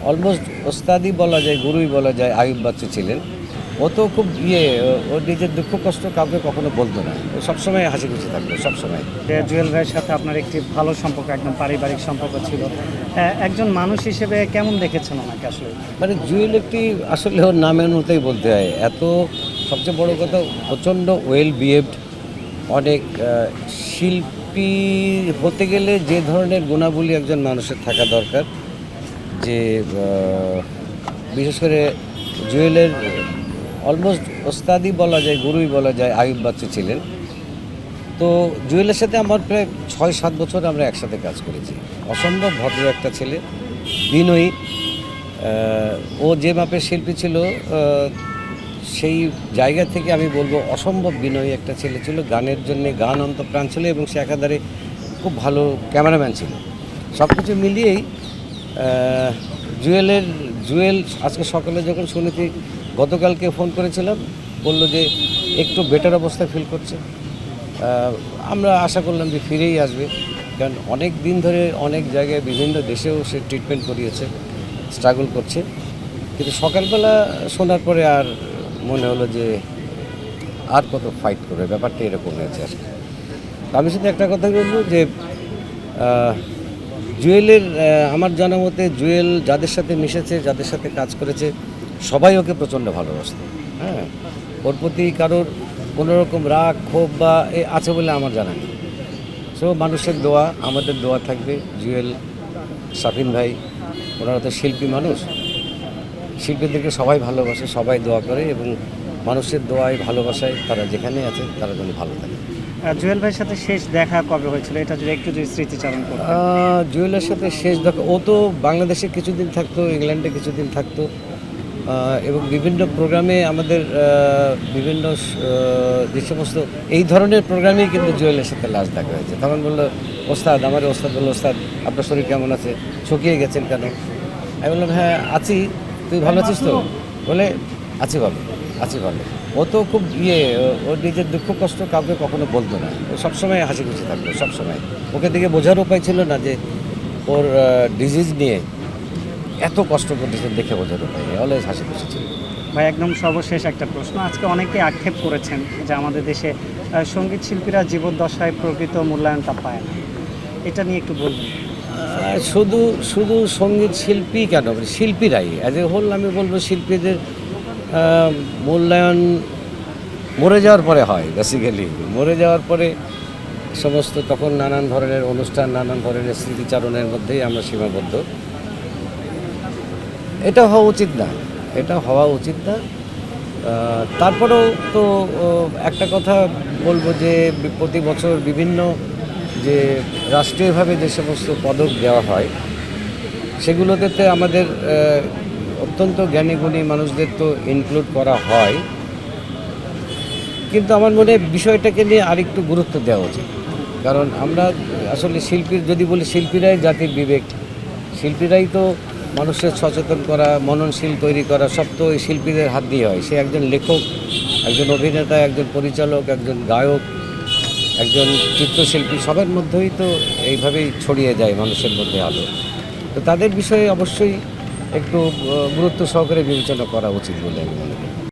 Almost ওস্তাদই বলা যায়, গুরুই বলা যায়। আইয়ুব বাচ্চু ছিলেন। ও তো খুব ওর নিজের দুঃখ কষ্ট কাউকে কখনো বলতো না। ও সবসময় হাসি খুশি থাকতো, সবসময়। জুয়েল ভাইয়ের সাথে আপনার একটি ভালো সম্পর্ক, একদম পারিবারিক সম্পর্ক ছিল। একজন মানুষ হিসেবে কেমন দেখেছেন ওনাকে আসলে? মানে জুয়েল একটি আসলে ওর নামের মতোই বলতে হয়। সবচেয়ে বড় কথা, প্রচণ্ড ওয়েল বিহেভড। অনেক শিল্পী হতে গেলে যে ধরনের গুণাবলী একজন মানুষের থাকা দরকার, যে বিশেষ করে জুয়েলের অলমোস্ট ওস্তাদই বলা যায়, গুরুই বলা যায়। আইয়ুব বাচ্চু ছিলেন। তো জুয়েলের সাথে আমার প্রায় 6-7 বছর আমরা একসাথে কাজ করেছি। অসম্ভব ভদ্র একটা ছেলে, বিনয়ী। ও যে মাপের শিল্পী ছিল, সেই জায়গা থেকে আমি বলবো অসম্ভব বিনয়ী একটা ছেলে ছিল। গানের জন্য গান অন্তঃপ্রাণ ছিল, এবং সে একাধারে খুব ভালো ক্যামেরাম্যান ছিল। সব কিছু মিলিয়েই জুয়েল আজকে সকালে যখন শুনেছি, গতকালকে ফোন করেছিলাম, বলল যে একটু বেটার অবস্থায় ফিল করছে। আমরা আশা করলাম যে ফিরেই আসবে, কারণ অনেক দিন ধরে অনেক জায়গায় বিভিন্ন দেশেও সে ট্রিটমেন্ট করিয়েছে, স্ট্রাগল করছে। কিন্তু সকালবেলা শোনার পরে আর মনে হলো যে আর কত ফাইট করবে, ব্যাপারটা এরকম হয়েছে আর কি। আমি শুধু একটা কথা বলবো যে জুয়েলের আমার জানা মতে জুয়েল যাদের সাথে মিশেছে, যাদের সাথে কাজ করেছে, সবাই ওকে প্রচণ্ড ভালোবাসত। হ্যাঁ, ওর প্রতি কারোর কোনোরকম রাগ ক্ষোভ বা আছে বলে আমার জানা নেই। সো মানুষের দোয়া, আমাদের দোয়া থাকবে। জুয়েল, শাফিন ভাই, ওনারা তো শিল্পী মানুষ, শিল্পীদেরকে সবাই ভালোবাসে, সবাই দোয়া করে, এবং মানুষের দোয়ায় ভালোবাসায় তারা যেখানে আছে তারা যেন ভালো থাকে। জুয়েল ভাইয়ের সাথে শেষ দেখা কবে হয়েছিল, এটা যদি একটু স্মৃতিচারণ করতেন? জুয়েলের সাথে শেষ দেখা, ও তো বাংলাদেশে কিছুদিন থাকতো, ইংল্যান্ডে কিছুদিন থাকতো, এবং বিভিন্ন প্রোগ্রামে আমাদের বিভিন্ন যে সমস্ত এই ধরনের প্রোগ্রামেই কিন্তু জুয়েলের সাথে লাস্ট দেখা হয়েছে। তখন বললো ওস্তাদ বললো, ওস্তাদ আপনার শরীর কেমন আছে, শুকিয়ে গেছেন কেন? আমি বললাম হ্যাঁ আছি, তুই ভালো আছিস তো? বলে আছি ভালো। ও তো খুব ওর নিজের দুঃখ কষ্ট কাউকে কখনো বলতো না। ও সবসময় হাসি খুশি থাকতো, সবসময়। ওকে দিকে বোঝার উপায় ছিল না যে ওর ডিজিজ নিয়ে এত কষ্ট করতেছে, দেখে বোঝার উপায় নেই। অলওয়েজ হাসি খুশি ছিল। ভাই, একদম সর্বশেষ একটা প্রশ্ন। আজকে অনেকে আক্ষেপ করেছেন যে আমাদের দেশে সঙ্গীত শিল্পীরা জীবদ্দশায় প্রকৃত মূল্যায়নটা পায় না, এটা নিয়ে একটু বলবেন? শুধু সঙ্গীত শিল্পী কেন, শিল্পীরাই অ্যাজ এ হোল আমি বলবো শিল্পীদের মূল্যায়ন মরে যাওয়ার পরে হয়। বেসিক্যালি মরে যাওয়ার পরে সমস্ত তখন নানান ধরনের অনুষ্ঠান, নানান ধরনের স্মৃতিচারণের মধ্যেই আমরা সীমাবদ্ধ। এটা হওয়া উচিত না। তারপরেও তো একটা কথা বলবো যে প্রতি বছর বিভিন্ন যে রাষ্ট্রীয়ভাবে যে সমস্ত পদক দেওয়া হয়, সেগুলোতে আমাদের অত্যন্ত জ্ঞানীগুণী মানুষদের তো ইনক্লুড করা হয়, কিন্তু আমার মনে হয় বিষয়টাকে নিয়ে আরেকটু গুরুত্ব দেওয়া উচিত। কারণ আমরা আসলে যদি বলি শিল্পীরাই জাতির বিবেক, শিল্পীরাই তো মানুষের সচেতন করা, মননশীল তৈরি করা, সব তো এই শিল্পীদের হাত দিয়ে হয়। সে একজন লেখক, একজন অভিনেতা, একজন পরিচালক, একজন গায়ক, একজন চিত্রশিল্পী, সবার মধ্যেই তো এইভাবেই ছড়িয়ে যায় মানুষের মধ্যে আলো। তো তাদের বিষয়ে অবশ্যই একটু গুরুত্ব সহকারে বিবেচনা করা উচিত বলে আমি মনে করি।